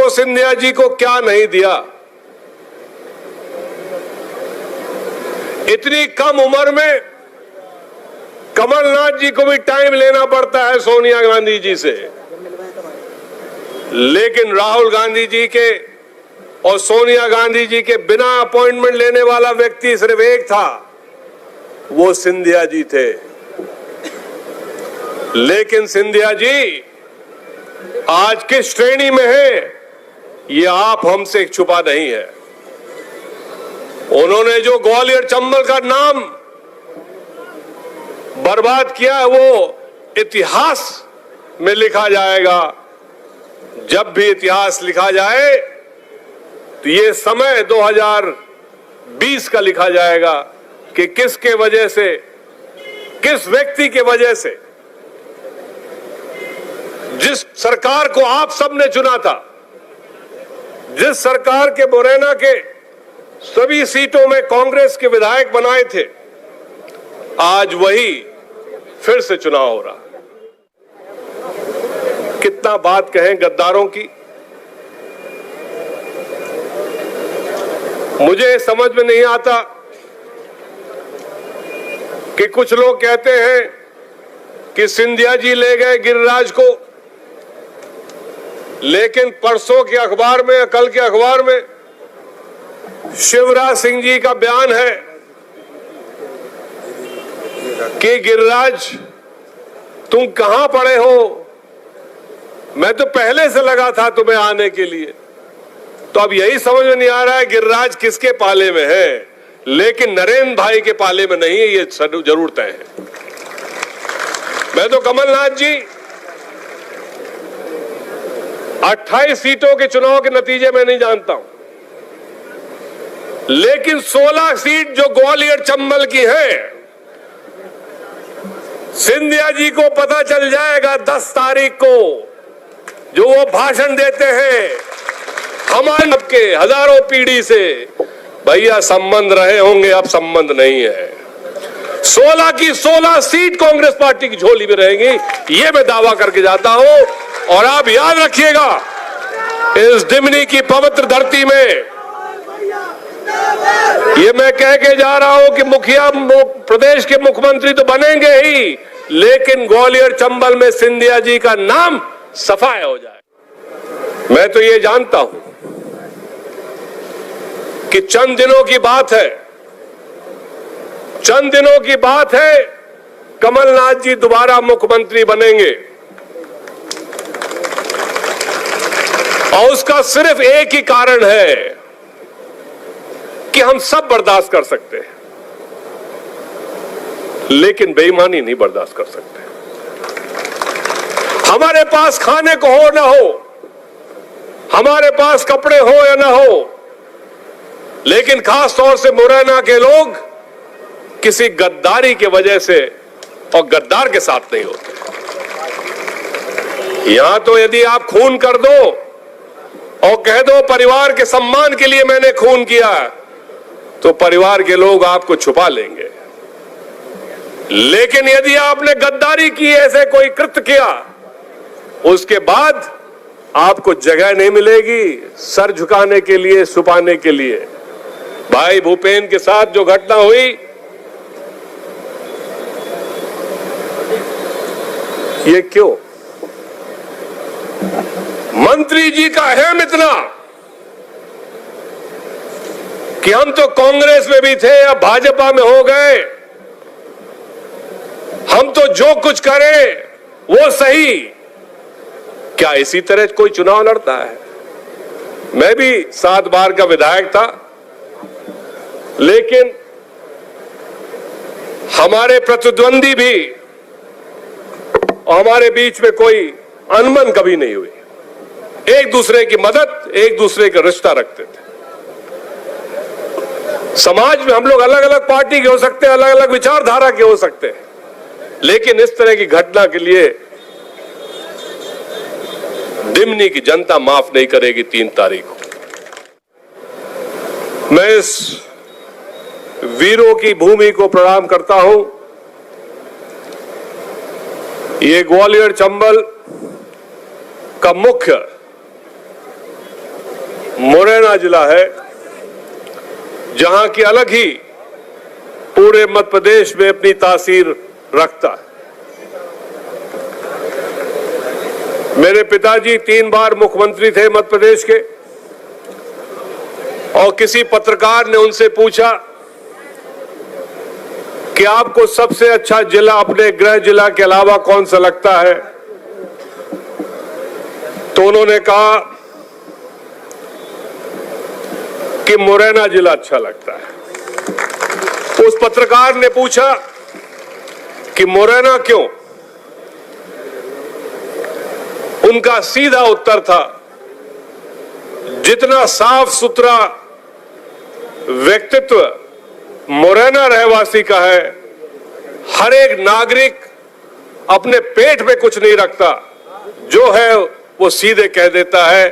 को, सिंधिया जी को क्या नहीं दिया। इतनी कम उम्र में कमलनाथ जी को भी टाइम लेना पड़ता है सोनिया गांधी जी से, लेकिन राहुल गांधी जी के और सोनिया गांधी जी के बिना अपॉइंटमेंट लेने वाला व्यक्ति सिर्फ एक था, वो सिंधिया जी थे। लेकिन सिंधिया जी आज किस श्रेणी में है, ये आप हमसे छुपा नहीं है। उन्होंने जो ग्वालियर चंबल का नाम बर्बाद किया है, वो इतिहास में लिखा जाएगा। जब भी इतिहास लिखा जाए तो ये समय 2020 का लिखा जाएगा कि किसके वजह से, किस व्यक्ति के वजह से, जिस सरकार को आप सबने चुना था, जिस सरकार के मुरैना के सभी सीटों में कांग्रेस के विधायक बनाए थे, आज वही फिर से चुनाव हो रहा। कितना बात कहें गद्दारों की। मुझे समझ में नहीं आता कि कुछ लोग कहते हैं कि सिंधिया जी ले गए गिरिराज को, लेकिन परसों के अखबार में, कल के अखबार में शिवराज सिंह जी का बयान है कि गिरिराज तुम कहां पड़े हो, मैं तो पहले से लगा था तुम्हें आने के लिए। तो अब यही समझ में नहीं आ रहा है गिरिराज किसके पाले में है, लेकिन नरेंद्र भाई के पाले में नहीं है, ये जरूर तय है। मैं तो कमलनाथ जी 28 सीटों के चुनाव के नतीजे में नहीं जानता हूं, लेकिन 16 सीट जो ग्वालियर चंबल की है, सिंधिया जी को पता चल जाएगा 10 तारीख को, जो वो भाषण देते हैं हमारे के हजारों पीढ़ी से, भैया संबंध रहे होंगे, अब संबंध नहीं है। 16 की 16 सीट कांग्रेस पार्टी की झोली में रहेंगी, ये मैं दावा करके जाता हूं। और आप याद रखिएगा, इस दिमनी की पवित्र धरती में ये मैं कह के जा रहा हूं कि मुखिया प्रदेश के मुख्यमंत्री तो बनेंगे ही, लेकिन ग्वालियर चंबल में सिंधिया जी का नाम सफाया हो जाए। मैं तो ये जानता हूं कि चंद दिनों की बात है, चंद दिनों की बात है, कमलनाथ जी दोबारा मुख्यमंत्री बनेंगे। और उसका सिर्फ एक ही कारण है कि हम सब बर्दाश्त कर सकते हैं, लेकिन बेईमानी नहीं बर्दाश्त कर सकते। हमारे पास खाने को हो ना हो, हमारे पास कपड़े हो या ना हो, लेकिन खास तौर से मुरैना के लोग किसी गद्दारी के वजह से और गद्दार के साथ नहीं होते। यहां तो यदि आप खून कर दो और कह दो परिवार के सम्मान के लिए मैंने खून किया, तो परिवार के लोग आपको छुपा लेंगे। लेकिन यदि आपने गद्दारी की, ऐसे कोई कृत्य किया, उसके बाद आपको जगह नहीं मिलेगी सर झुकाने के लिए, छुपाने के लिए। भाई भूपेन के साथ जो घटना हुई, ये क्यों? मंत्री जी का अहम इतना कि हम तो कांग्रेस में भी थे, अब भाजपा में हो गए, हम तो जो कुछ करें वो सही। क्या इसी तरह कोई चुनाव लड़ता है? मैं भी 7 बार का विधायक था, लेकिन हमारे प्रतिद्वंदी भी और हमारे बीच में कोई अनबन कभी नहीं हुई। एक दूसरे की मदद, एक दूसरे का रिश्ता रखते थे। समाज में हम लोग अलग अलग पार्टी के हो सकते हैं, अलग अलग विचारधारा के हो सकते हैं, लेकिन इस तरह की घटना के लिए दिमनी की जनता माफ नहीं करेगी 3 तारीख को। मैं इस वीरों की भूमि को प्रणाम करता हूं। ये ग्वालियर चंबल का मुख्य मुरैना जिला है, जहां की अलग ही पूरे मध्य प्रदेश में अपनी तासीर रखता है। मेरे पिताजी 3 बार मुख्यमंत्री थे मध्य प्रदेश के, और किसी पत्रकार ने उनसे पूछा कि आपको सबसे अच्छा जिला अपने गृह जिला के अलावा कौन सा लगता है, तो उन्होंने कहा कि मुरैना जिला अच्छा लगता है। उस पत्रकार ने पूछा कि मुरैना क्यों? उनका सीधा उत्तर था, जितना साफ सुथरा व्यक्तित्व मुरैना रहवासी का है, हर एक नागरिक अपने पेट में कुछ नहीं रखता, जो है वो सीधे कह देता है